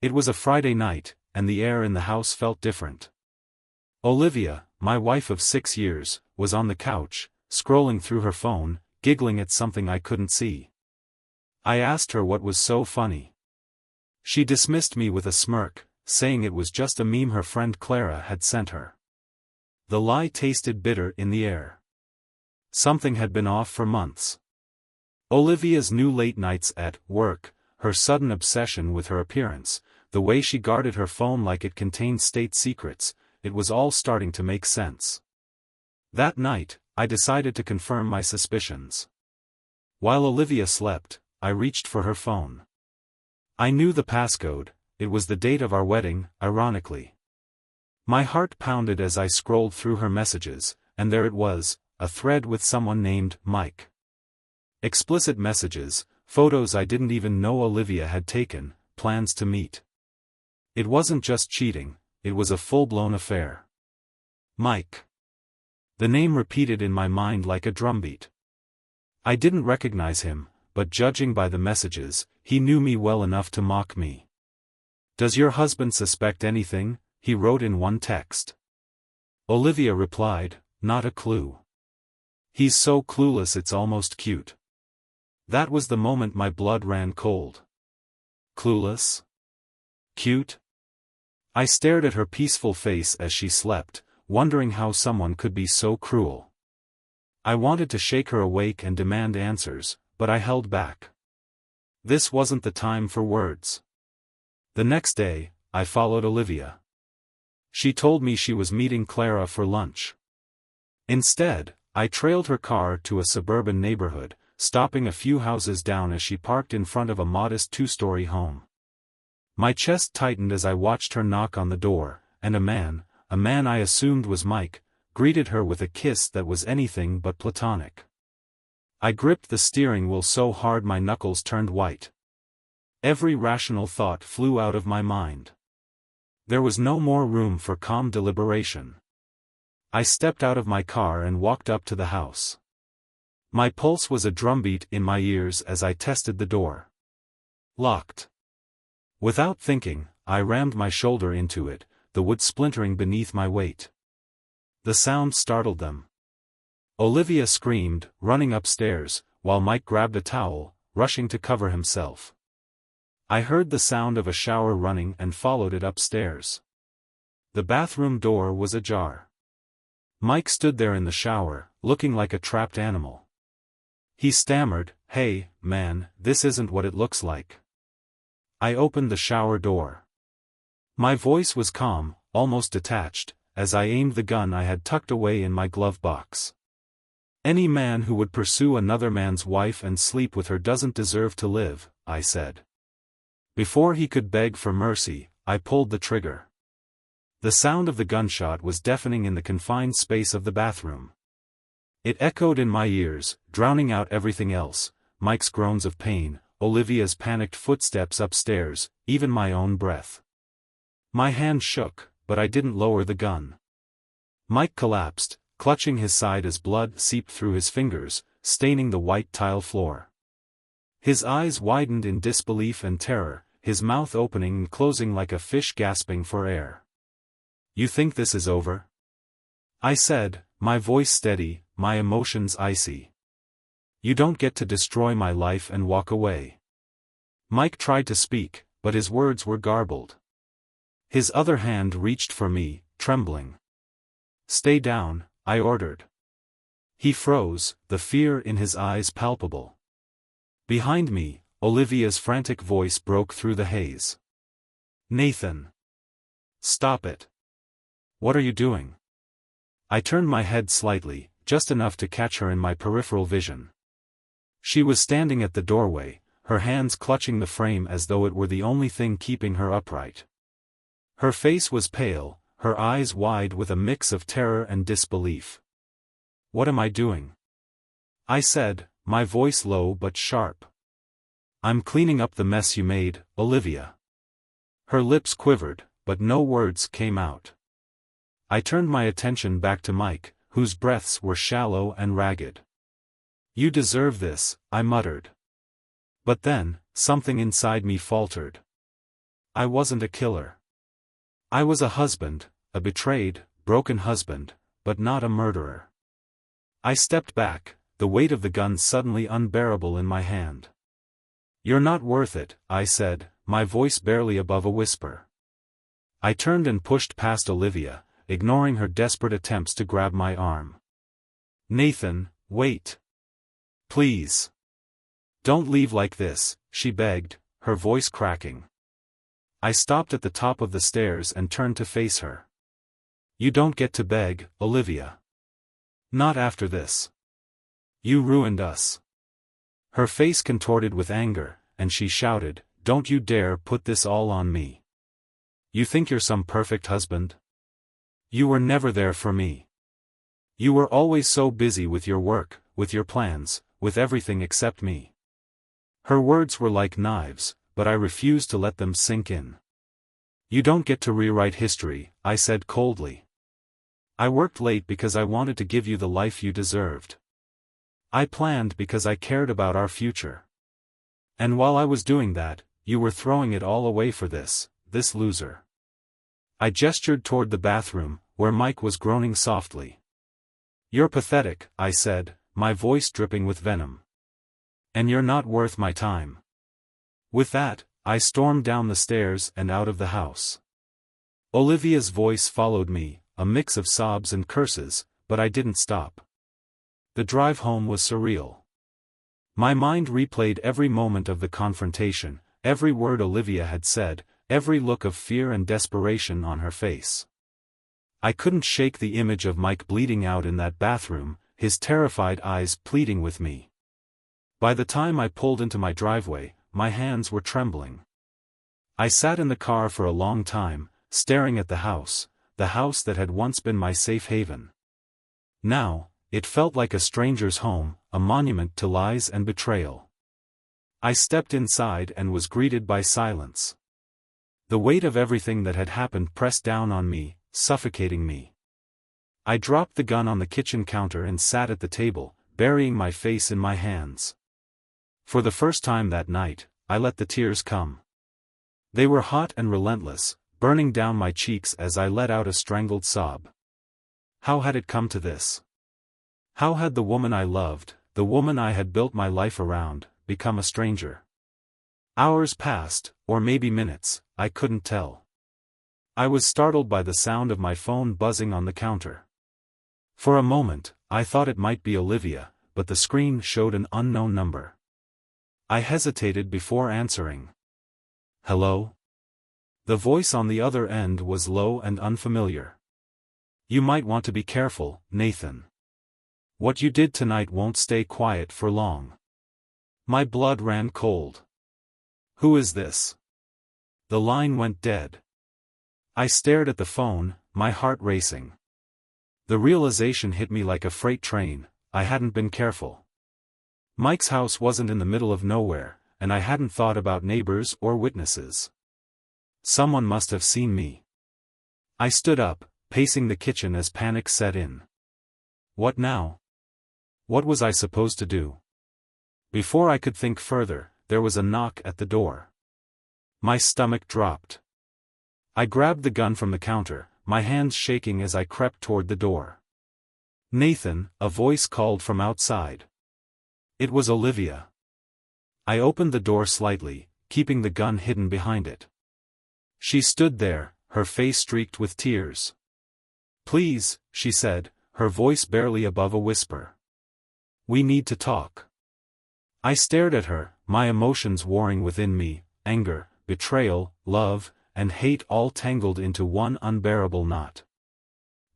It was a Friday night, and the air in the house felt different. Olivia, my wife of 6 years, was on the couch, scrolling through her phone, giggling at something I couldn't see. I asked her what was so funny. She dismissed me with a smirk, saying it was just a meme her friend Clara had sent her. The lie tasted bitter in the air. Something had been off for months. Olivia's new late nights at work, her sudden obsession with her appearance, the way she guarded her phone like it contained state secrets, it was all starting to make sense. That night, I decided to confirm my suspicions. While Olivia slept, I reached for her phone. I knew the passcode. It was the date of our wedding, ironically. My heart pounded as I scrolled through her messages, and there it was, a thread with someone named Mike. Explicit messages, photos I didn't even know Olivia had taken, plans to meet. It wasn't just cheating, it was a full-blown affair. Mike. The name repeated in my mind like a drumbeat. I didn't recognize him, but judging by the messages, he knew me well enough to mock me. "Does your husband suspect anything?" he wrote in one text. Olivia replied, "Not a clue. He's so clueless it's almost cute." That was the moment my blood ran cold. Clueless? Cute? I stared at her peaceful face as she slept, wondering how someone could be so cruel. I wanted to shake her awake and demand answers, but I held back. This wasn't the time for words. The next day, I followed Olivia. She told me she was meeting Clara for lunch. Instead, I trailed her car to a suburban neighborhood, stopping a few houses down as she parked in front of a modest 2-story home. My chest tightened as I watched her knock on the door, and a man I assumed was Mike, greeted her with a kiss that was anything but platonic. I gripped the steering wheel so hard my knuckles turned white. Every rational thought flew out of my mind. There was no more room for calm deliberation. I stepped out of my car and walked up to the house. My pulse was a drumbeat in my ears as I tested the door. Locked. Without thinking, I rammed my shoulder into it, the wood splintering beneath my weight. The sound startled them. Olivia screamed, running upstairs, while Mike grabbed a towel, rushing to cover himself. I heard the sound of a shower running and followed it upstairs. The bathroom door was ajar. Mike stood there in the shower, looking like a trapped animal. He stammered, "Hey, man, this isn't what it looks like." I opened the shower door. My voice was calm, almost detached, as I aimed the gun I had tucked away in my glove box. "Any man who would pursue another man's wife and sleep with her doesn't deserve to live," I said. Before he could beg for mercy, I pulled the trigger. The sound of the gunshot was deafening in the confined space of the bathroom. It echoed in my ears, drowning out everything else, Mike's groans of pain, Olivia's panicked footsteps upstairs, even my own breath. My hand shook, but I didn't lower the gun. Mike collapsed, clutching his side as blood seeped through his fingers, staining the white tile floor. His eyes widened in disbelief and terror, his mouth opening and closing like a fish gasping for air. "You think this is over?" I said, my voice steady, my emotions icy. "You don't get to destroy my life and walk away." Mike tried to speak, but his words were garbled. His other hand reached for me, trembling. "Stay down," I ordered. He froze, the fear in his eyes palpable. Behind me, Olivia's frantic voice broke through the haze. "Nathan! Stop it! What are you doing?" I turned my head slightly, just enough to catch her in my peripheral vision. She was standing at the doorway, her hands clutching the frame as though it were the only thing keeping her upright. Her face was pale, her eyes wide with a mix of terror and disbelief. "What am I doing?" I said, my voice low but sharp. "I'm cleaning up the mess you made, Olivia." Her lips quivered, but no words came out. I turned my attention back to Mike, whose breaths were shallow and ragged. "You deserve this," I muttered. But then, something inside me faltered. I wasn't a killer. I was a husband, a betrayed, broken husband, but not a murderer. I stepped back, the weight of the gun suddenly unbearable in my hand. "You're not worth it," I said, my voice barely above a whisper. I turned and pushed past Olivia, ignoring her desperate attempts to grab my arm. "Nathan, wait. Please. Don't leave like this," she begged, her voice cracking. I stopped at the top of the stairs and turned to face her. "You don't get to beg, Olivia. Not after this. You ruined us." Her face contorted with anger, and she shouted, "Don't you dare put this all on me. You think you're some perfect husband? You were never there for me. You were always so busy with your work, with your plans, with everything except me." Her words were like knives, but I refused to let them sink in. "You don't get to rewrite history," I said coldly. "I worked late because I wanted to give you the life you deserved. I planned because I cared about our future. And while I was doing that, you were throwing it all away for this loser." I gestured toward the bathroom, where Mike was groaning softly. "You're pathetic," I said, my voice dripping with venom. "And you're not worth my time." With that, I stormed down the stairs and out of the house. Olivia's voice followed me, a mix of sobs and curses, but I didn't stop. The drive home was surreal. My mind replayed every moment of the confrontation, every word Olivia had said, every look of fear and desperation on her face. I couldn't shake the image of Mike bleeding out in that bathroom, his terrified eyes pleading with me. By the time I pulled into my driveway, my hands were trembling. I sat in the car for a long time, staring at the house that had once been my safe haven. Now, it felt like a stranger's home, a monument to lies and betrayal. I stepped inside and was greeted by silence. The weight of everything that had happened pressed down on me, suffocating me. I dropped the gun on the kitchen counter and sat at the table, burying my face in my hands. For the first time that night, I let the tears come. They were hot and relentless, burning down my cheeks as I let out a strangled sob. How had it come to this? How had the woman I loved, the woman I had built my life around, become a stranger? Hours passed, or maybe minutes, I couldn't tell. I was startled by the sound of my phone buzzing on the counter. For a moment, I thought it might be Olivia, but the screen showed an unknown number. I hesitated before answering. "Hello?" The voice on the other end was low and unfamiliar. "You might want to be careful, Nathan. What you did tonight won't stay quiet for long." My blood ran cold. "Who is this?" The line went dead. I stared at the phone, my heart racing. The realization hit me like a freight train, I hadn't been careful. Mike's house wasn't in the middle of nowhere, and I hadn't thought about neighbors or witnesses. Someone must have seen me. I stood up, pacing the kitchen as panic set in. What now? What was I supposed to do? Before I could think further, there was a knock at the door. My stomach dropped. I grabbed the gun from the counter, my hands shaking as I crept toward the door. "Nathan," a voice called from outside. It was Olivia. I opened the door slightly, keeping the gun hidden behind it. She stood there, her face streaked with tears. "Please," she said, her voice barely above a whisper. "We need to talk." I stared at her, my emotions warring within me, anger, betrayal, love, and hate all tangled into one unbearable knot.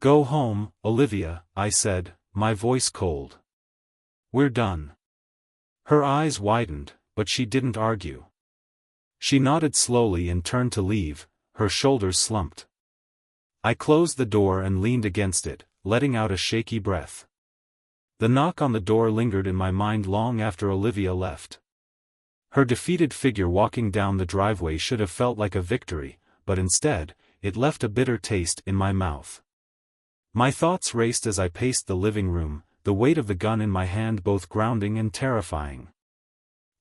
"Go home, Olivia," I said, my voice cold. "We're done." Her eyes widened, but she didn't argue. She nodded slowly and turned to leave, her shoulders slumped. I closed the door and leaned against it, letting out a shaky breath. The knock on the door lingered in my mind long after Olivia left. Her defeated figure walking down the driveway should have felt like a victory, but instead, it left a bitter taste in my mouth. My thoughts raced as I paced the living room, the weight of the gun in my hand both grounding and terrifying.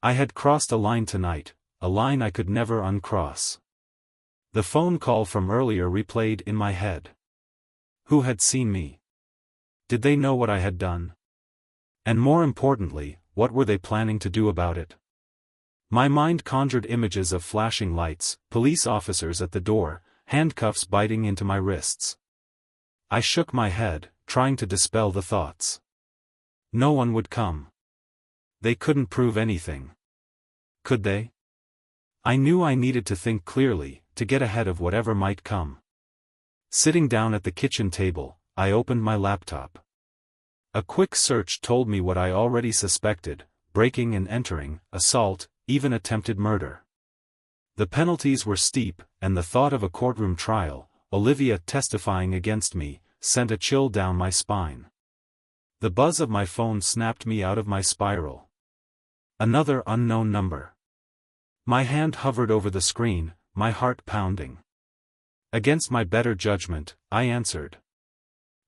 I had crossed a line tonight, a line I could never uncross. The phone call from earlier replayed in my head. Who had seen me? Did they know what I had done? And more importantly, what were they planning to do about it? My mind conjured images of flashing lights, police officers at the door, handcuffs biting into my wrists. I shook my head, trying to dispel the thoughts. No one would come. They couldn't prove anything. Could they? I knew I needed to think clearly, to get ahead of whatever might come. Sitting down at the kitchen table, I opened my laptop. A quick search told me what I already suspected: breaking and entering, assault, even attempted murder. The penalties were steep, and the thought of a courtroom trial, Olivia testifying against me, sent a chill down my spine. The buzz of my phone snapped me out of my spiral. Another unknown number. My hand hovered over the screen, my heart pounding. Against my better judgment, I answered.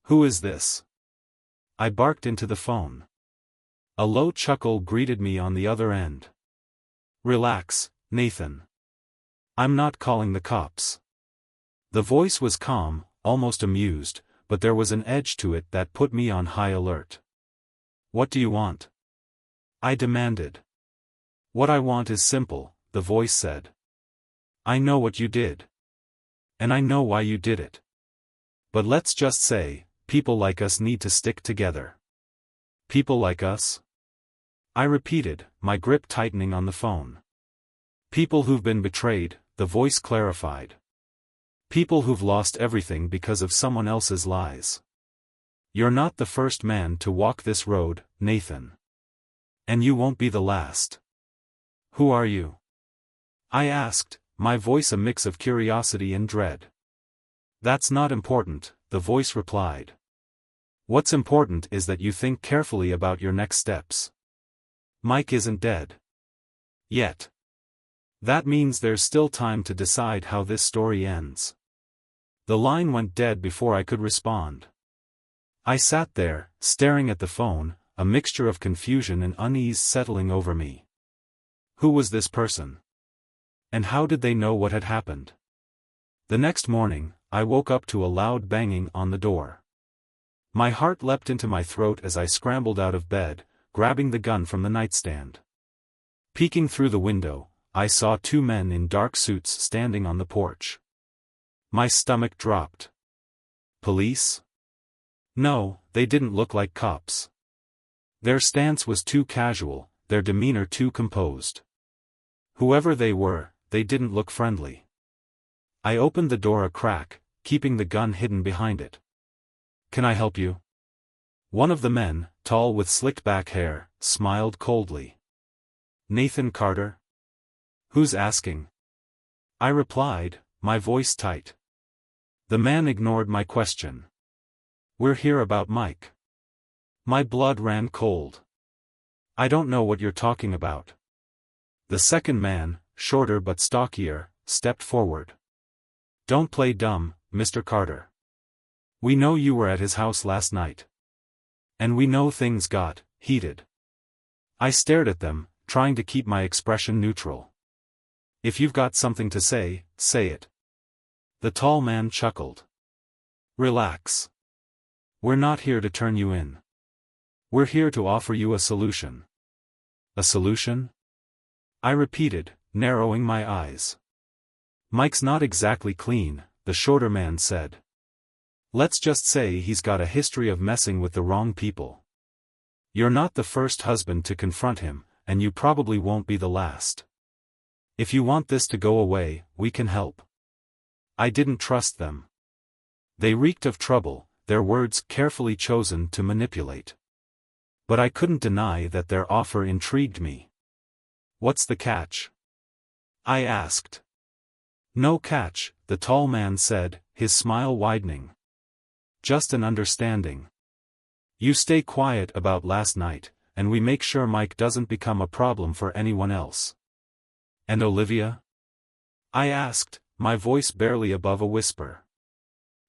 "Who is this?" I barked into the phone. A low chuckle greeted me on the other end. "Relax, Nathan. I'm not calling the cops." The voice was calm, almost amused, but there was an edge to it that put me on high alert. "What do you want?" I demanded. "What I want is simple," the voice said. "I know what you did. And I know why you did it. But let's just say, people like us need to stick together." "People like us?" I repeated, my grip tightening on the phone. "People who've been betrayed," the voice clarified. "People who've lost everything because of someone else's lies. You're not the first man to walk this road, Nathan. And you won't be the last." "Who are you?" I asked, my voice a mix of curiosity and dread. "That's not important," the voice replied. "What's important is that you think carefully about your next steps. Mike isn't dead. Yet. That means there's still time to decide how this story ends." The line went dead before I could respond. I sat there, staring at the phone, a mixture of confusion and unease settling over me. Who was this person? And how did they know what had happened? The next morning, I woke up to a loud banging on the door. My heart leapt into my throat as I scrambled out of bed, grabbing the gun from the nightstand. Peeking through the window, I saw two men in dark suits standing on the porch. My stomach dropped. Police? No, they didn't look like cops. Their stance was too casual, their demeanor too composed. Whoever they were, they didn't look friendly. I opened the door a crack, keeping the gun hidden behind it. "Can I help you?" One of the men, tall with slicked back hair, smiled coldly. "Nathan Carter?" "Who's asking?" I replied, my voice tight. The man ignored my question. "We're here about Mike." My blood ran cold. "I don't know what you're talking about." The second man, shorter but stockier, stepped forward. "Don't play dumb, Mr. Carter. We know you were at his house last night. And we know things got heated." I stared at them, trying to keep my expression neutral. "If you've got something to say, say it." The tall man chuckled. "Relax. We're not here to turn you in. We're here to offer you a solution." "A solution?" I repeated, narrowing my eyes. "Mike's not exactly clean," the shorter man said. "Let's just say he's got a history of messing with the wrong people. You're not the first husband to confront him, and you probably won't be the last. If you want this to go away, we can help." I didn't trust them. They reeked of trouble, their words carefully chosen to manipulate. But I couldn't deny that their offer intrigued me. "What's the catch?" I asked. "No catch," the tall man said, his smile widening. "Just an understanding. You stay quiet about last night, and we make sure Mike doesn't become a problem for anyone else." "And Olivia?" I asked, my voice barely above a whisper.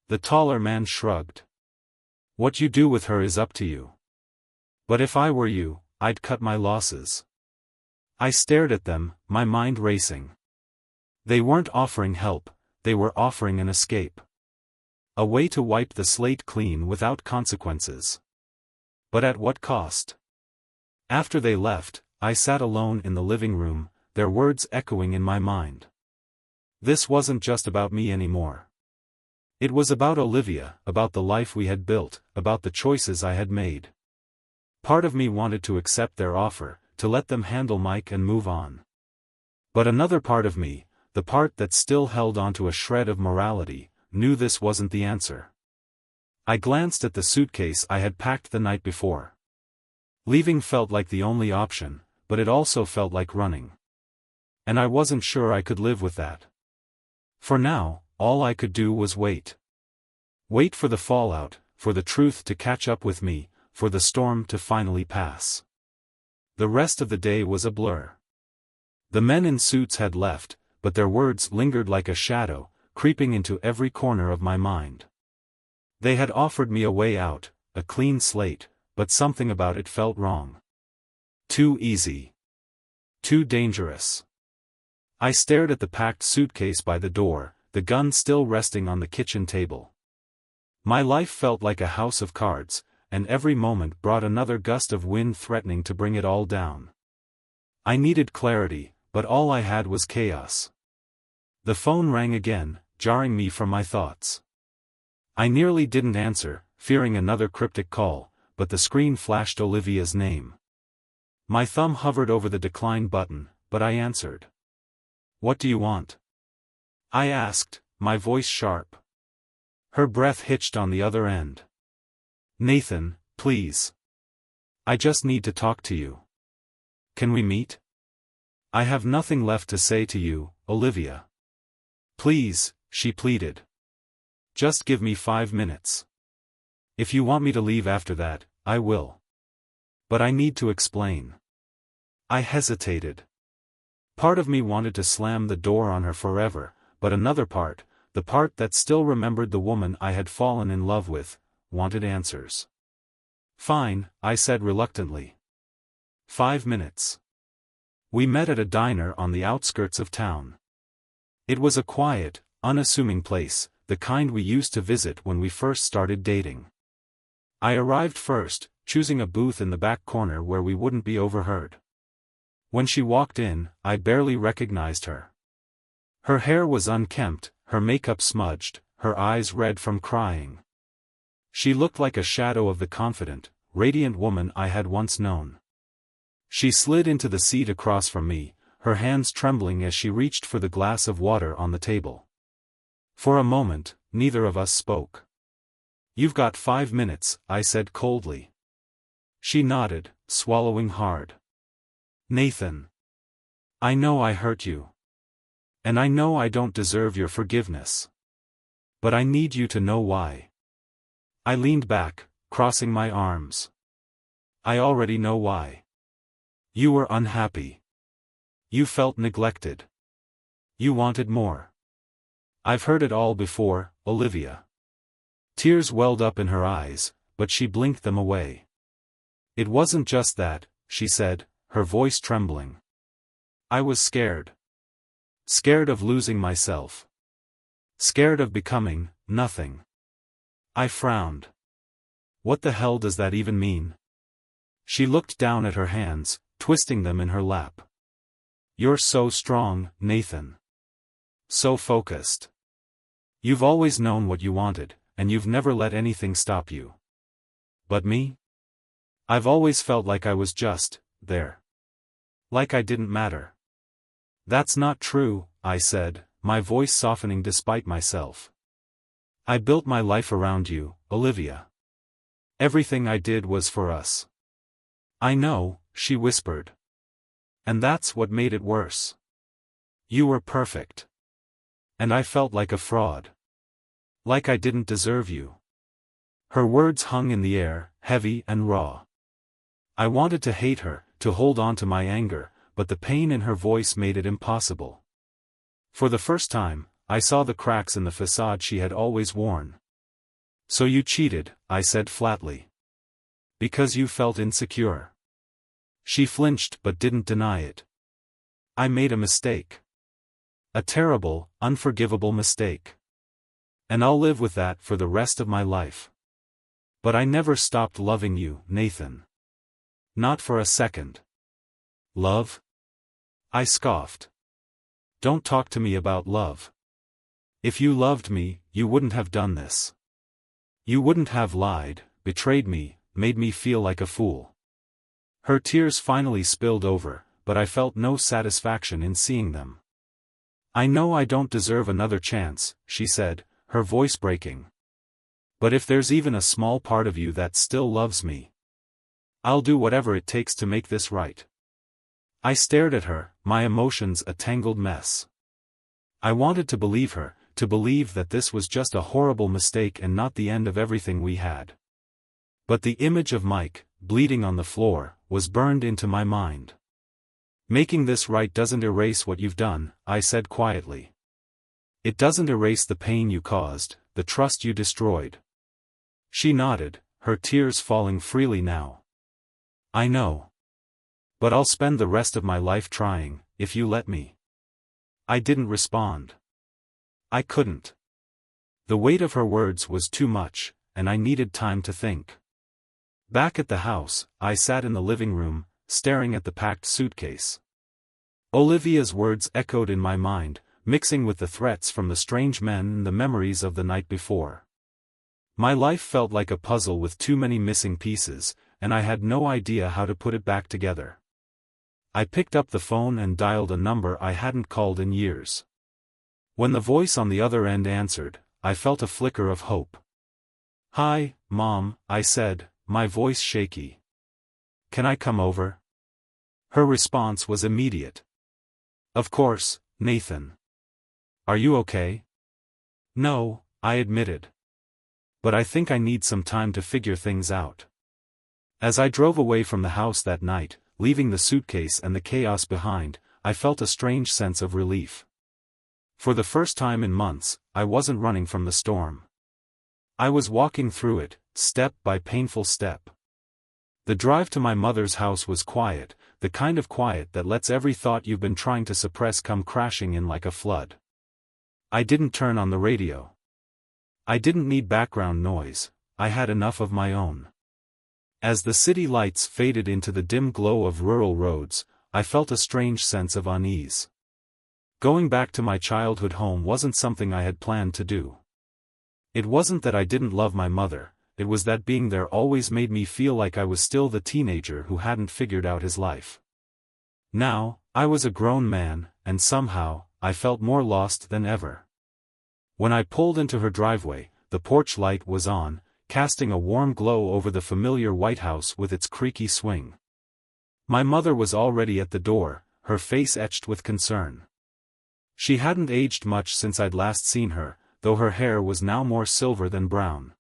The taller man shrugged. "What you do with her is up to you. But if I were you, I'd cut my losses." I stared at them, my mind racing. They weren't offering help, they were offering an escape. A way to wipe the slate clean without consequences. But at what cost? After they left, I sat alone in the living room, their words echoing in my mind. This wasn't just about me anymore. It was about Olivia, about the life we had built, about the choices I had made. Part of me wanted to accept their offer, to let them handle Mike and move on. But another part of me, the part that still held onto a shred of morality, knew this wasn't the answer. I glanced at the suitcase I had packed the night before. Leaving felt like the only option, but it also felt like running. And I wasn't sure I could live with that. For now, all I could do was wait. Wait for the fallout, for the truth to catch up with me, for the storm to finally pass. The rest of the day was a blur. The men in suits had left, but their words lingered like a shadow, creeping into every corner of my mind. They had offered me a way out, a clean slate, but something about it felt wrong. Too easy. Too dangerous. I stared at the packed suitcase by the door, the gun still resting on the kitchen table. My life felt like a house of cards, and every moment brought another gust of wind threatening to bring it all down. I needed clarity, but all I had was chaos. The phone rang again, jarring me from my thoughts. I nearly didn't answer, fearing another cryptic call, but the screen flashed Olivia's name. My thumb hovered over the decline button, but I answered. "What do you want?" I asked, my voice sharp. Her breath hitched on the other end. "Nathan, please. I just need to talk to you. Can we meet? I have nothing left to say to you, Olivia." "Please," she pleaded. "Just give me 5 minutes. If you want me to leave after that, I will. But I need to explain." I hesitated. Part of me wanted to slam the door on her forever, but another part, the part that still remembered the woman I had fallen in love with, wanted answers. "Fine," I said reluctantly. 5 minutes. We met at a diner on the outskirts of town. It was a quiet, unassuming place, the kind we used to visit when we first started dating. I arrived first, choosing a booth in the back corner where we wouldn't be overheard. When she walked in, I barely recognized her. Her hair was unkempt, her makeup smudged, her eyes red from crying. She looked like a shadow of the confident, radiant woman I had once known. She slid into the seat across from me, her hands trembling as she reached for the glass of water on the table. For a moment, neither of us spoke. "You've got 5 minutes," I said coldly. She nodded, swallowing hard. "Nathan. I know I hurt you. And I know I don't deserve your forgiveness. But I need you to know why." I leaned back, crossing my arms. "I already know why. You were unhappy. You felt neglected. You wanted more. I've heard it all before, Olivia." Tears welled up in her eyes, but she blinked them away. "It wasn't just that," she said, her voice trembling. "I was scared. Scared of losing myself. Scared of becoming nothing." I frowned. "What the hell does that even mean?" She looked down at her hands, twisting them in her lap. "You're so strong, Nathan. So focused. You've always known what you wanted, and you've never let anything stop you. But me? I've always felt like I was just there. Like I didn't matter." "That's not true," I said, my voice softening despite myself. "I built my life around you, Olivia. Everything I did was for us." "I know," she whispered. "And that's what made it worse. You were perfect. And I felt like a fraud. Like I didn't deserve you." Her words hung in the air, heavy and raw. I wanted to hate her, to hold on to my anger, but the pain in her voice made it impossible. For the first time, I saw the cracks in the facade she had always worn. "So you cheated," I said flatly. "Because you felt insecure." She flinched but didn't deny it. "I made a mistake. A terrible, unforgivable mistake. And I'll live with that for the rest of my life. But I never stopped loving you, Nathan. Not for a second. Love? I scoffed. Don't talk to me about love. If you loved me, you wouldn't have done this. You wouldn't have lied, betrayed me, made me feel like a fool. Her tears finally spilled over, but I felt no satisfaction in seeing them. I know I don't deserve another chance, she said, her voice breaking. But if there's even a small part of you that still loves me, I'll do whatever it takes to make this right. I stared at her, my emotions a tangled mess. I wanted to believe her, to believe that this was just a horrible mistake and not the end of everything we had. But the image of Mike, bleeding on the floor, was burned into my mind. Making this right doesn't erase what you've done, I said quietly. It doesn't erase the pain you caused, the trust you destroyed. She nodded, her tears falling freely now. I know. But I'll spend the rest of my life trying, if you let me. I didn't respond. I couldn't. The weight of her words was too much, and I needed time to think. Back at the house, I sat in the living room, staring at the packed suitcase. Olivia's words echoed in my mind, mixing with the threats from the strange men and the memories of the night before. My life felt like a puzzle with too many missing pieces, and I had no idea how to put it back together. I picked up the phone and dialed a number I hadn't called in years. When the voice on the other end answered, I felt a flicker of hope. "Hi, Mom," I said, my voice shaky. "Can I come over?" Her response was immediate. "Of course, Nathan. Are you okay?" "No," I admitted. "But I think I need some time to figure things out." As I drove away from the house that night, leaving the suitcase and the chaos behind, I felt a strange sense of relief. For the first time in months, I wasn't running from the storm. I was walking through it, step by painful step. The drive to my mother's house was quiet, the kind of quiet that lets every thought you've been trying to suppress come crashing in like a flood. I didn't turn on the radio. I didn't need background noise, I had enough of my own. As the city lights faded into the dim glow of rural roads, I felt a strange sense of unease. Going back to my childhood home wasn't something I had planned to do. It wasn't that I didn't love my mother, it was that being there always made me feel like I was still the teenager who hadn't figured out his life. Now, I was a grown man, and somehow, I felt more lost than ever. When I pulled into her driveway, the porch light was on, casting a warm glow over the familiar White House with its creaky swing. My mother was already at the door, her face etched with concern. She hadn't aged much since I'd last seen her, though her hair was now more silver than brown.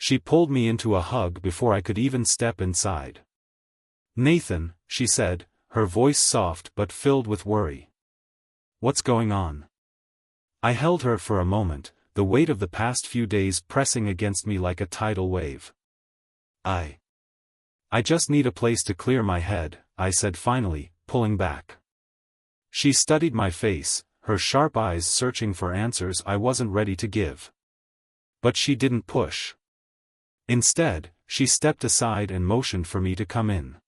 She pulled me into a hug before I could even step inside. "Nathan," she said, her voice soft but filled with worry. "What's going on?" I held her for a moment, the weight of the past few days pressing against me like a tidal wave. I just need a place to clear my head," I said finally, pulling back. She studied my face, her sharp eyes searching for answers I wasn't ready to give. But she didn't push. Instead, she stepped aside and motioned for me to come in.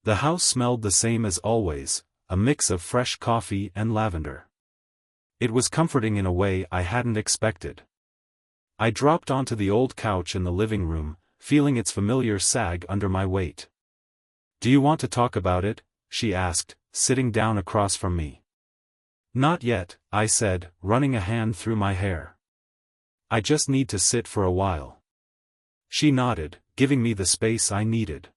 The house smelled the same as always, a mix of fresh coffee and lavender. It was comforting in a way I hadn't expected. I dropped onto the old couch in the living room, feeling its familiar sag under my weight. "Do you want to talk about it?" she asked, sitting down across from me. "Not yet," I said, running a hand through my hair. "I just need to sit for a while." She nodded, giving me the space I needed.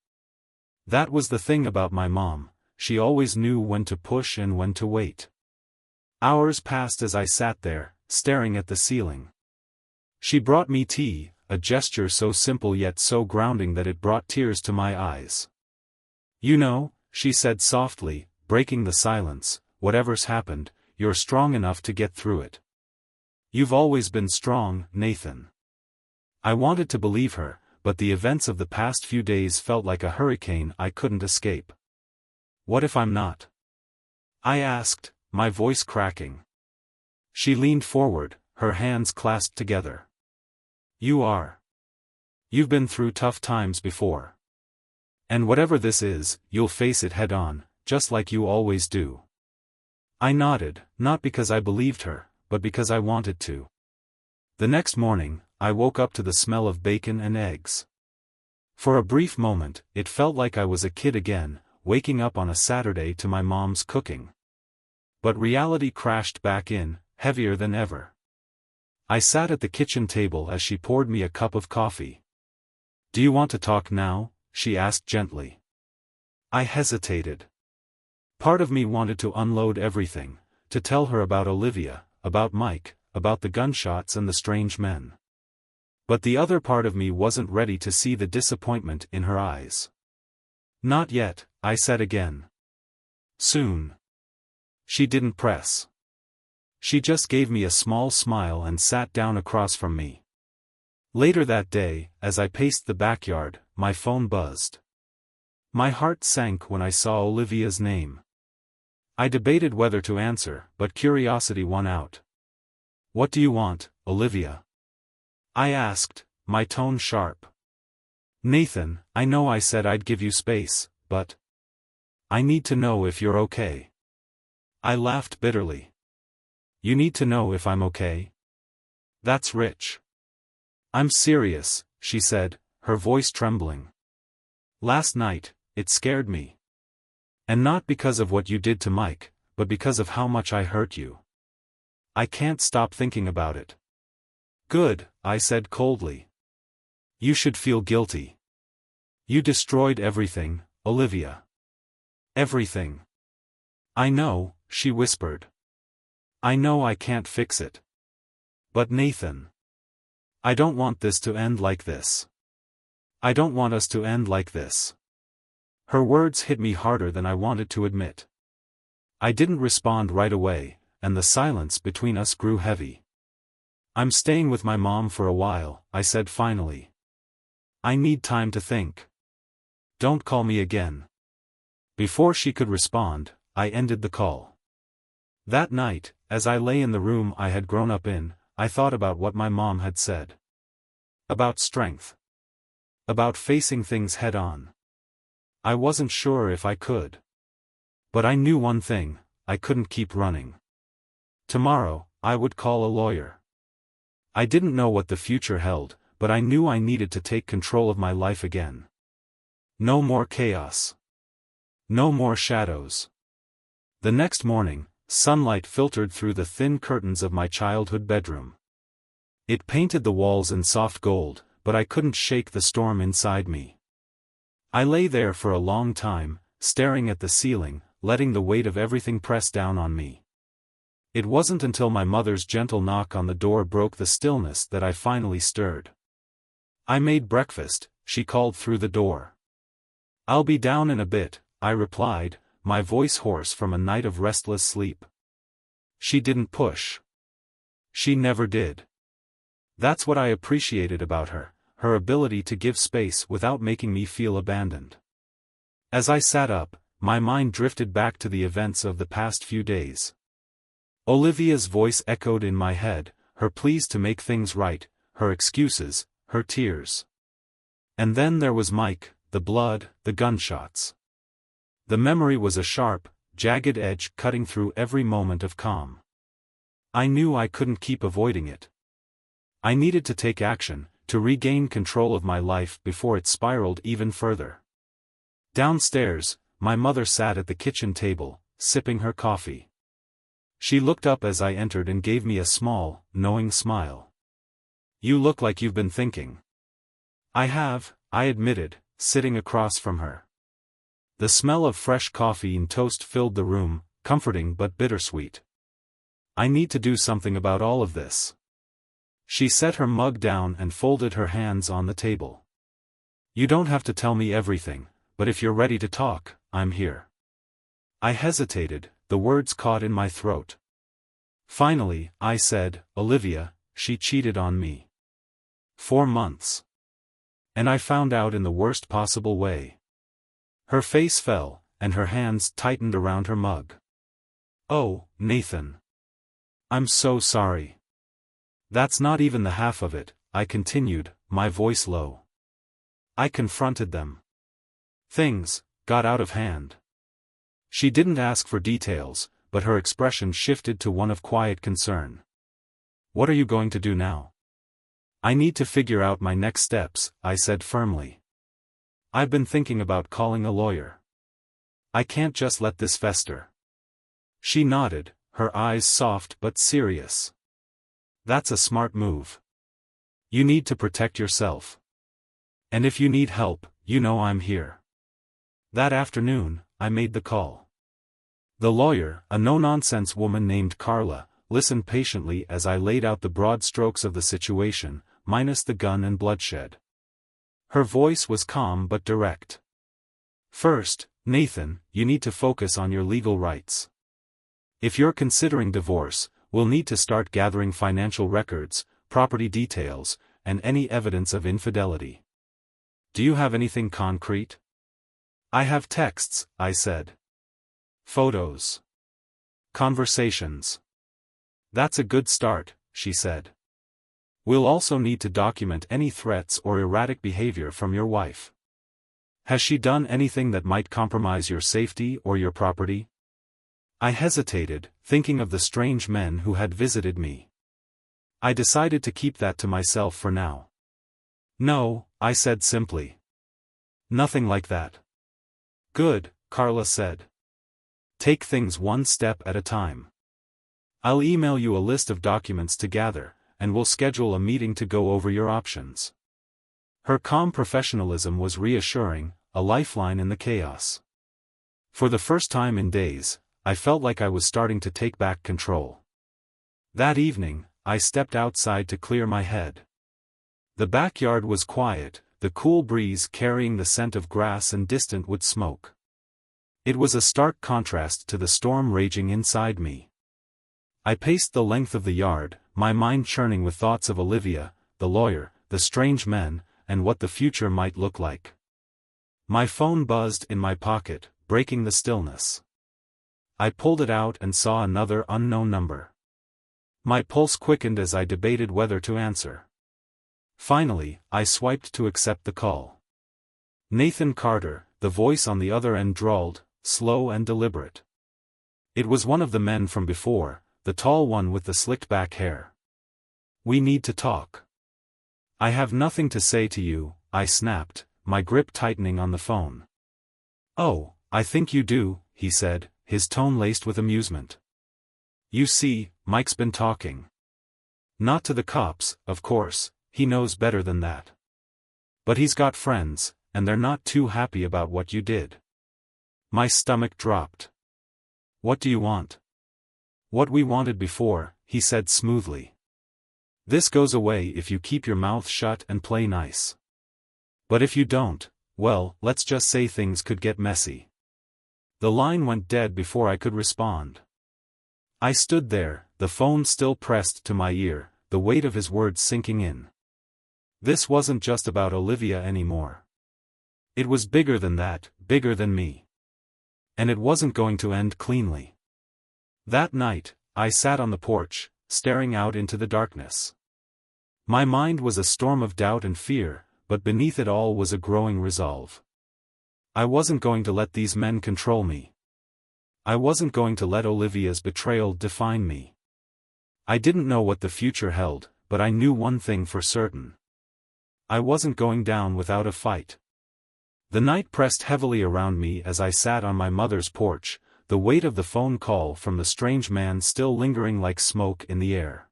That was the thing about my mom, she always knew when to push and when to wait. Hours passed as I sat there, staring at the ceiling. She brought me tea, a gesture so simple yet so grounding that it brought tears to my eyes. "You know," she said softly, breaking the silence, "whatever's happened, you're strong enough to get through it. You've always been strong, Nathan." I wanted to believe her, but the events of the past few days felt like a hurricane I couldn't escape. "What if I'm not?" I asked, my voice cracking. She leaned forward, her hands clasped together. You've been through tough times before. And whatever this is, you'll face it head on, just like you always do. I nodded, not because I believed her, but because I wanted to. The next morning, I woke up to the smell of bacon and eggs. For a brief moment, it felt like I was a kid again, waking up on a Saturday to my mom's cooking. But reality crashed back in, heavier than ever. I sat at the kitchen table as she poured me a cup of coffee. "Do you want to talk now?" she asked gently. I hesitated. Part of me wanted to unload everything, to tell her about Olivia, about Mike, about the gunshots and the strange men. But the other part of me wasn't ready to see the disappointment in her eyes. "Not yet," I said again. "Soon." She didn't press. She just gave me a small smile and sat down across from me. Later that day, as I paced the backyard, my phone buzzed. My heart sank when I saw Olivia's name. I debated whether to answer, but curiosity won out. "What do you want, Olivia?" I asked, my tone sharp. "Nathan, I know I said I'd give you space, but I need to know if you're okay." I laughed bitterly. "You need to know if I'm okay? That's rich." "I'm serious," she said, her voice trembling. "Last night, it scared me. And not because of what you did to Mike, but because of how much I hurt you. I can't stop thinking about it." "Good," I said coldly. "You should feel guilty. You destroyed everything, Olivia. Everything." "I know," she whispered. "I know I can't fix it. But Nathan, I don't want this to end like this. I don't want us to end like this." Her words hit me harder than I wanted to admit. I didn't respond right away, and the silence between us grew heavy. "I'm staying with my mom for a while," I said finally. "I need time to think. Don't call me again." Before she could respond, I ended the call. That night, as I lay in the room I had grown up in, I thought about what my mom had said. About strength. About facing things head on. I wasn't sure if I could. But I knew one thing, I couldn't keep running. Tomorrow, I would call a lawyer. I didn't know what the future held, but I knew I needed to take control of my life again. No more chaos. No more shadows. The next morning, sunlight filtered through the thin curtains of my childhood bedroom. It painted the walls in soft gold, but I couldn't shake the storm inside me. I lay there for a long time, staring at the ceiling, letting the weight of everything press down on me. It wasn't until my mother's gentle knock on the door broke the stillness that I finally stirred. "I made breakfast," she called through the door. "I'll be down in a bit," I replied, my voice hoarse from a night of restless sleep. She didn't push. She never did. That's what I appreciated about her, her ability to give space without making me feel abandoned. As I sat up, my mind drifted back to the events of the past few days. Olivia's voice echoed in my head, her pleas to make things right, her excuses, her tears. And then there was Mike, the blood, the gunshots. The memory was a sharp, jagged edge cutting through every moment of calm. I knew I couldn't keep avoiding it. I needed to take action, to regain control of my life before it spiraled even further. Downstairs, my mother sat at the kitchen table, sipping her coffee. She looked up as I entered and gave me a small, knowing smile. "You look like you've been thinking." "I have," I admitted, sitting across from her. The smell of fresh coffee and toast filled the room, comforting but bittersweet. "I need to do something about all of this." She set her mug down and folded her hands on the table. "You don't have to tell me everything, but if you're ready to talk, I'm here." I hesitated, the words caught in my throat. Finally, I said, "Olivia, she cheated on me. 4 months. And I found out in the worst possible way." Her face fell, and her hands tightened around her mug. Oh, Nathan. I'm so sorry. That's not even the half of it, I continued, my voice low. I confronted them. Things got out of hand. She didn't ask for details, but her expression shifted to one of quiet concern. What are you going to do now? I need to figure out my next steps, I said firmly. I've been thinking about calling a lawyer. I can't just let this fester. She nodded, her eyes soft but serious. That's a smart move. You need to protect yourself. And if you need help, you know I'm here. That afternoon, I made the call. The lawyer, a no-nonsense woman named Carla, listened patiently as I laid out the broad strokes of the situation, minus the gun and bloodshed. Her voice was calm but direct. First, Nathan, you need to focus on your legal rights. If you're considering divorce, we'll need to start gathering financial records, property details, and any evidence of infidelity. Do you have anything concrete? I have texts, I said. Photos. Conversations. That's a good start, she said. We'll also need to document any threats or erratic behavior from your wife. Has she done anything that might compromise your safety or your property? I hesitated, thinking of the strange men who had visited me. I decided to keep that to myself for now. No, I said simply. Nothing like that. Good, Carla said. Take things one step at a time. I'll email you a list of documents to gather, and we'll schedule a meeting to go over your options. Her calm professionalism was reassuring, a lifeline in the chaos. For the first time in days, I felt like I was starting to take back control. That evening, I stepped outside to clear my head. The backyard was quiet, the cool breeze carrying the scent of grass and distant wood smoke. It was a stark contrast to the storm raging inside me. I paced the length of the yard, my mind churning with thoughts of Olivia, the lawyer, the strange men, and what the future might look like. My phone buzzed in my pocket, breaking the stillness. I pulled it out and saw another unknown number. My pulse quickened as I debated whether to answer. Finally, I swiped to accept the call. Nathan Carter, the voice on the other end drawled, slow and deliberate. It was one of the men from before, the tall one with the slicked-back hair. We need to talk. I have nothing to say to you, I snapped, my grip tightening on the phone. Oh, I think you do, he said, his tone laced with amusement. You see, Mike's been talking. Not to the cops, of course, he knows better than that. But he's got friends, and they're not too happy about what you did. My stomach dropped. What do you want? What we wanted before, he said smoothly. This goes away if you keep your mouth shut and play nice. But if you don't, well, let's just say things could get messy. The line went dead before I could respond. I stood there, the phone still pressed to my ear, the weight of his words sinking in. This wasn't just about Olivia anymore. It was bigger than that, bigger than me. And it wasn't going to end cleanly. That night, I sat on the porch, staring out into the darkness. My mind was a storm of doubt and fear, but beneath it all was a growing resolve. I wasn't going to let these men control me. I wasn't going to let Olivia's betrayal define me. I didn't know what the future held, but I knew one thing for certain. I wasn't going down without a fight. The night pressed heavily around me as I sat on my mother's porch, the weight of the phone call from the strange man still lingering like smoke in the air.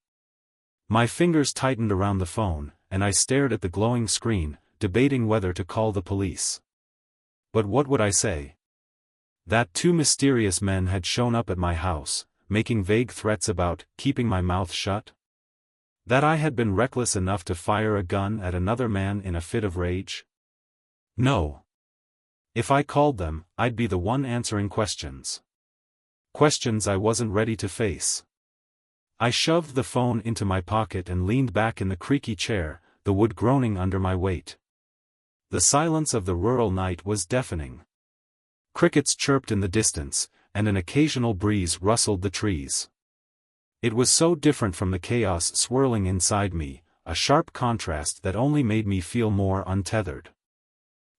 My fingers tightened around the phone, and I stared at the glowing screen, debating whether to call the police. But what would I say? That two mysterious men had shown up at my house, making vague threats about keeping my mouth shut? That I had been reckless enough to fire a gun at another man in a fit of rage? No. If I called them, I'd be the one answering questions. Questions I wasn't ready to face. I shoved the phone into my pocket and leaned back in the creaky chair, the wood groaning under my weight. The silence of the rural night was deafening. Crickets chirped in the distance, and an occasional breeze rustled the trees. It was so different from the chaos swirling inside me, a sharp contrast that only made me feel more untethered.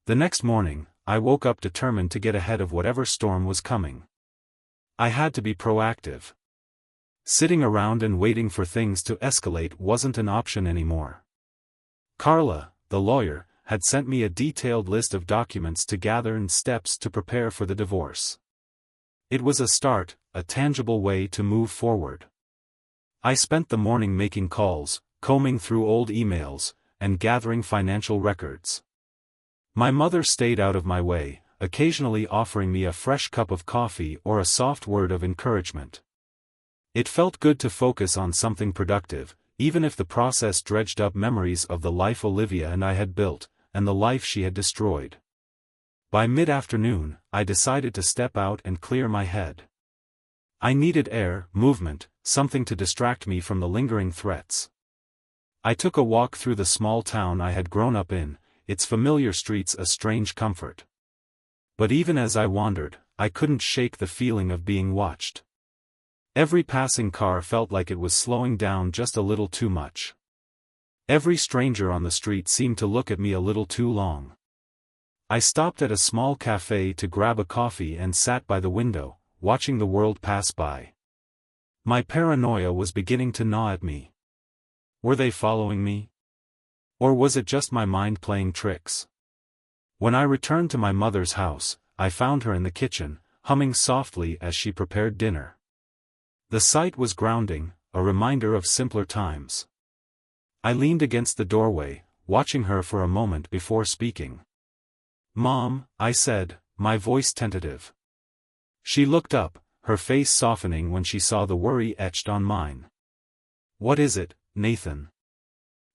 The next morning, I woke up determined to get ahead of whatever storm was coming. I had to be proactive. Sitting around and waiting for things to escalate wasn't an option anymore. Carla, the lawyer, had sent me a detailed list of documents to gather and steps to prepare for the divorce. It was a start, a tangible way to move forward. I spent the morning making calls, combing through old emails, and gathering financial records. My mother stayed out of my way, occasionally offering me a fresh cup of coffee or a soft word of encouragement. It felt good to focus on something productive, even if the process dredged up memories of the life Olivia and I had built, and the life she had destroyed. By mid-afternoon, I decided to step out and clear my head. I needed air, movement, something to distract me from the lingering threats. I took a walk through the small town I had grown up in, its familiar streets a strange comfort. But even as I wandered, I couldn't shake the feeling of being watched. Every passing car felt like it was slowing down just a little too much. Every stranger on the street seemed to look at me a little too long. I stopped at a small cafe to grab a coffee and sat by the window, watching the world pass by. My paranoia was beginning to gnaw at me. Were they following me? Or was it just my mind playing tricks? When I returned to my mother's house, I found her in the kitchen, humming softly as she prepared dinner. The sight was grounding, a reminder of simpler times. I leaned against the doorway, watching her for a moment before speaking. "Mom," I said, my voice tentative. She looked up, her face softening when she saw the worry etched on mine. "What is it, Nathan?"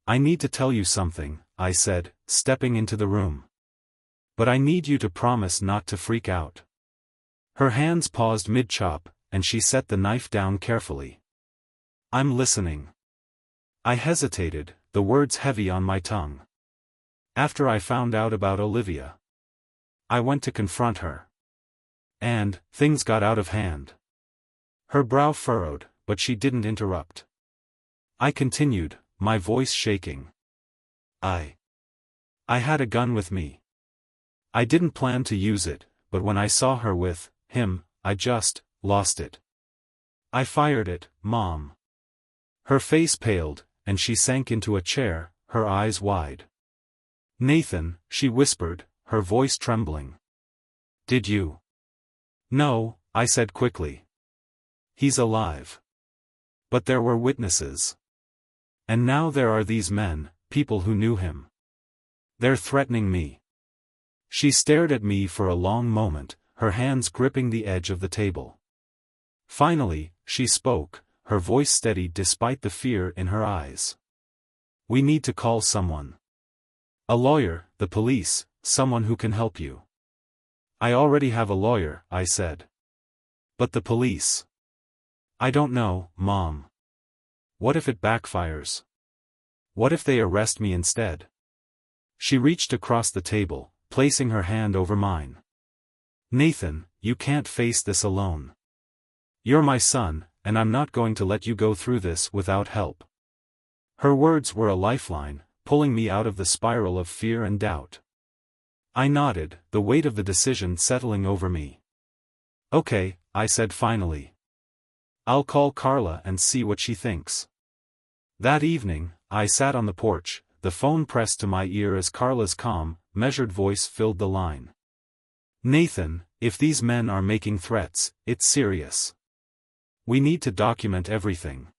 "I need to tell you something," I said, stepping into the room. "But I need you to promise not to freak out." Her hands paused mid-chop, and she set the knife down carefully. "I'm listening." I hesitated, the words heavy on my tongue. "After I found out about Olivia, I went to confront her. And, things got out of hand." Her brow furrowed, but she didn't interrupt. I continued, my voice shaking. I had a gun with me. I didn't plan to use it, but when I saw her with him, I just lost it. I fired it, Mom." Her face paled, and she sank into a chair, her eyes wide. "Nathan," she whispered, her voice trembling. "Did you?" "No," I said quickly. "He's alive. But there were witnesses. And now there are these men, people who knew him. They're threatening me." She stared at me for a long moment, her hands gripping the edge of the table. Finally, she spoke, her voice steady despite the fear in her eyes. "We need to call someone. A lawyer, the police, someone who can help you." "I already have a lawyer," I said. "But the police?" "I don't know, Mom. What if it backfires? What if they arrest me instead?" She reached across the table, placing her hand over mine. "Nathan, you can't face this alone. You're my son, and I'm not going to let you go through this without help." Her words were a lifeline, pulling me out of the spiral of fear and doubt. I nodded, the weight of the decision settling over me. "Okay," I said finally. "I'll call Carla and see what she thinks." That evening, I sat on the porch, the phone pressed to my ear as Carla's calm, measured voice filled the line. "Nathan, if these men are making threats, it's serious. We need to document everything.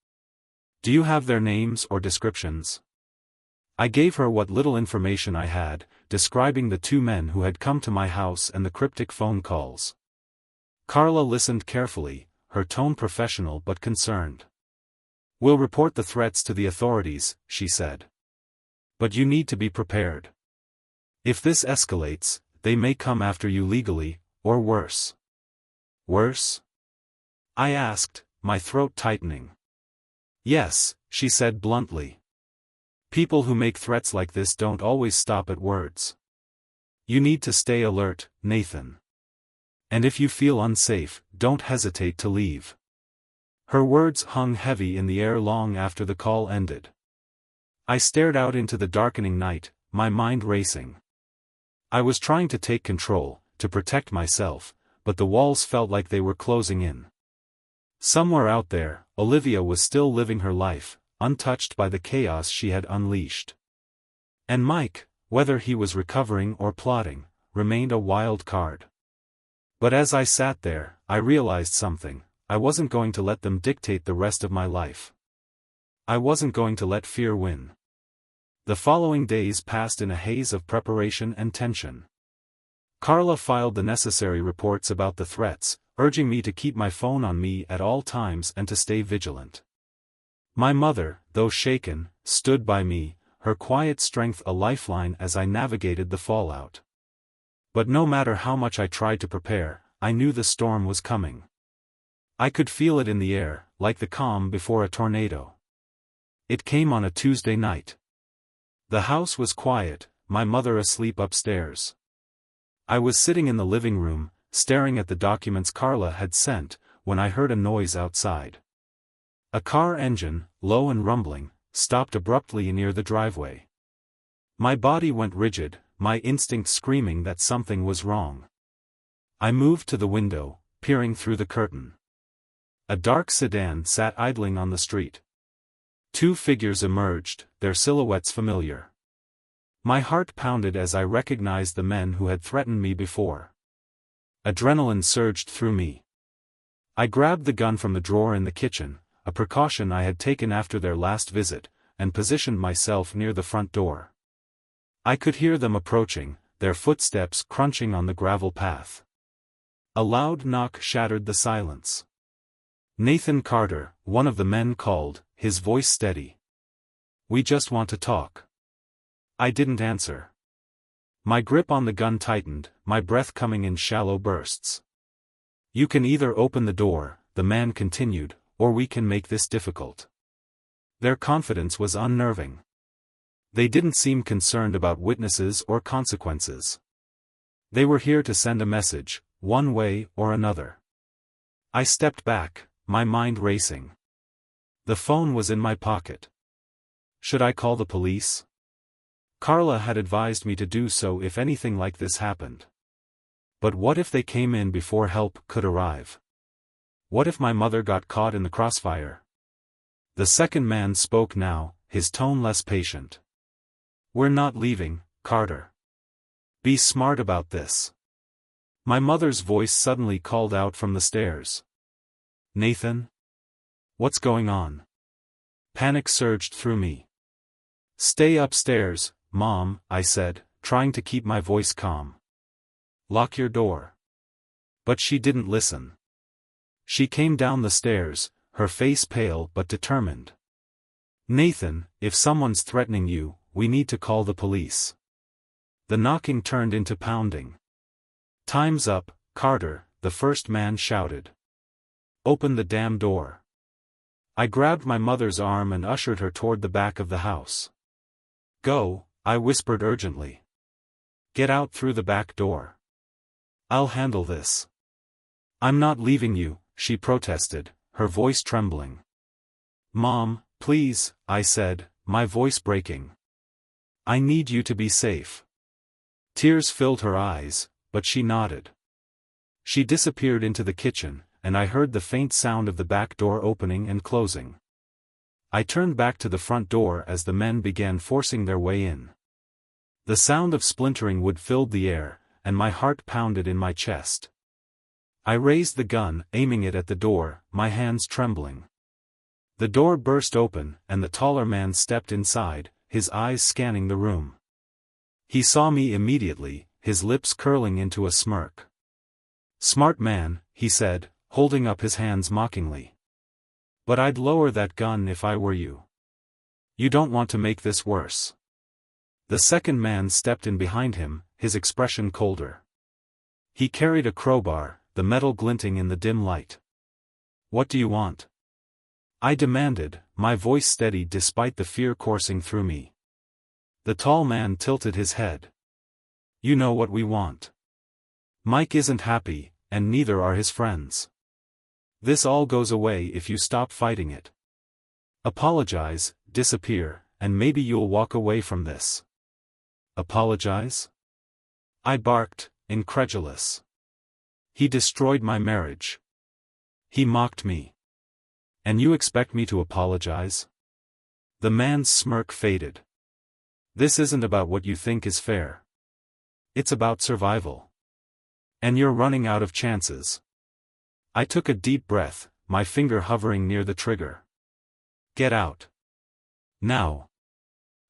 Do you have their names or descriptions?" I gave her what little information I had, describing the two men who had come to my house and the cryptic phone calls. Carla listened carefully, her tone professional but concerned. "We'll report the threats to the authorities," she said. "But you need to be prepared. If this escalates, they may come after you legally, or worse." "Worse?" I asked, my throat tightening. "Yes," she said bluntly. "People who make threats like this don't always stop at words. You need to stay alert, Nathan. And if you feel unsafe, don't hesitate to leave. Her words hung heavy in the air long after the call ended. I stared out into the darkening night, my mind racing. I was trying to take control, to protect myself, but the walls felt like they were closing in. Somewhere out there, Olivia was still living her life, untouched by the chaos she had unleashed. And Mike, whether he was recovering or plotting, remained a wild card. But as I sat there, I realized something: I wasn't going to let them dictate the rest of my life. I wasn't going to let fear win. The following days passed in a haze of preparation and tension. Carla filed the necessary reports about the threats, urging me to keep my phone on me at all times and to stay vigilant. My mother, though shaken, stood by me, her quiet strength a lifeline as I navigated the fallout. But no matter how much I tried to prepare, I knew the storm was coming. I could feel it in the air, like the calm before a tornado. It came on a Tuesday night. The house was quiet, my mother asleep upstairs. I was sitting in the living room, staring at the documents Carla had sent, when I heard a noise outside. A car engine, low and rumbling, stopped abruptly near the driveway. My body went rigid, my instinct screaming that something was wrong. I moved to the window, peering through the curtain. A dark sedan sat idling on the street. Two figures emerged, their silhouettes familiar. My heart pounded as I recognized the men who had threatened me before. Adrenaline surged through me. I grabbed the gun from the drawer in the kitchen, a precaution I had taken after their last visit, and positioned myself near the front door. I could hear them approaching, their footsteps crunching on the gravel path. A loud knock shattered the silence. Nathan Carter, one of the men called, his voice steady. "We just want to talk." I didn't answer. My grip on the gun tightened, my breath coming in shallow bursts. "You can either open the door," the man continued, "or we can make this difficult." Their confidence was unnerving. They didn't seem concerned about witnesses or consequences. They were here to send a message, one way or another. I stepped back, my mind racing. The phone was in my pocket. Should I call the police? Carla had advised me to do so if anything like this happened. But what if they came in before help could arrive? What if my mother got caught in the crossfire? The second man spoke now, his tone less patient. "We're not leaving, Carter. Be smart about this." My mother's voice suddenly called out from the stairs. "Nathan? What's going on?" Panic surged through me. "Stay upstairs, Mom," I said, trying to keep my voice calm. "Lock your door." But she didn't listen. She came down the stairs, her face pale but determined. "Nathan, if someone's threatening you, we need to call the police." The knocking turned into pounding. "Time's up, Carter," the first man shouted. "Open the damn door." I grabbed my mother's arm and ushered her toward the back of the house. "Go," I whispered urgently. "Get out through the back door. I'll handle this." "I'm not leaving you," she protested, her voice trembling. "Mom, please," I said, my voice breaking. "I need you to be safe." Tears filled her eyes, but she nodded. She disappeared into the kitchen, and I heard the faint sound of the back door opening and closing. I turned back to the front door as the men began forcing their way in. The sound of splintering wood filled the air, and my heart pounded in my chest. I raised the gun, aiming it at the door, my hands trembling. The door burst open, and the taller man stepped inside, his eyes scanning the room. He saw me immediately, his lips curling into a smirk. "Smart man," he said, holding up his hands mockingly. "But I'd lower that gun if I were you. You don't want to make this worse." The second man stepped in behind him, his expression colder. He carried a crowbar, the metal glinting in the dim light. "What do you want?" I demanded, my voice steady despite the fear coursing through me. The tall man tilted his head. "You know what we want. Mike isn't happy, and neither are his friends. This all goes away if you stop fighting it. Apologize, disappear, and maybe you'll walk away from this. Apologize? I barked, incredulous. He destroyed my marriage. He mocked me. And you expect me to apologize? The man's smirk faded. This isn't about what you think is fair. It's about survival. And you're running out of chances. I took a deep breath, my finger hovering near the trigger. Get out. Now.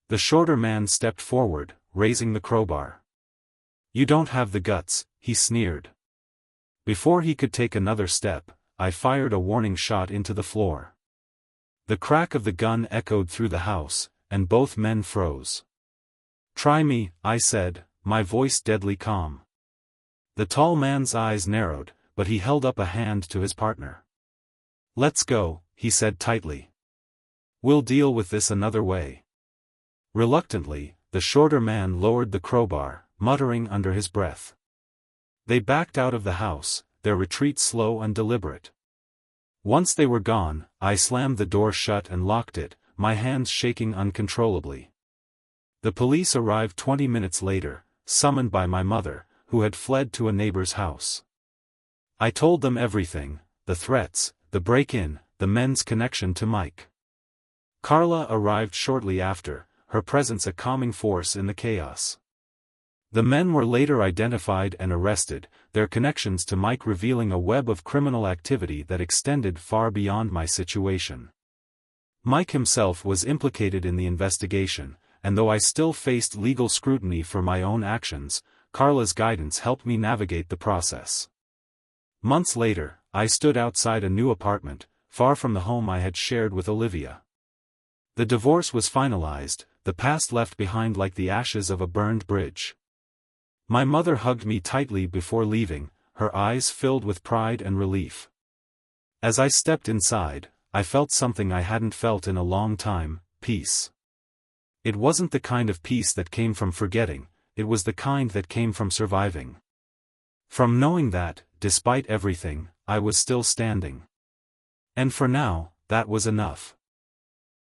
The shorter man stepped forward, raising the crowbar. You don't have the guts, he sneered. Before he could take another step, I fired a warning shot into the floor. The crack of the gun echoed through the house, and both men froze. Try me, I said, my voice deadly calm. The tall man's eyes narrowed, but he held up a hand to his partner. Let's go, he said tightly. We'll deal with this another way. Reluctantly, the shorter man lowered the crowbar, muttering under his breath. They backed out of the house, their retreat slow and deliberate. Once they were gone, I slammed the door shut and locked it, my hands shaking uncontrollably. The police arrived 20 minutes later, summoned by my mother, who had fled to a neighbor's house. I told them everything, the threats, the break-in, the men's connection to Mike. Carla arrived shortly after, her presence a calming force in the chaos. The men were later identified and arrested, their connections to Mike revealing a web of criminal activity that extended far beyond my situation. Mike himself was implicated in the investigation, and though I still faced legal scrutiny for my own actions, Carla's guidance helped me navigate the process. Months later, I stood outside a new apartment, far from the home I had shared with Olivia. The divorce was finalized, the past left behind like the ashes of a burned bridge. My mother hugged me tightly before leaving, her eyes filled with pride and relief. As I stepped inside, I felt something I hadn't felt in a long time, peace. It wasn't the kind of peace that came from forgetting, it was the kind that came from surviving. From knowing that, despite everything, I was still standing. And for now, that was enough.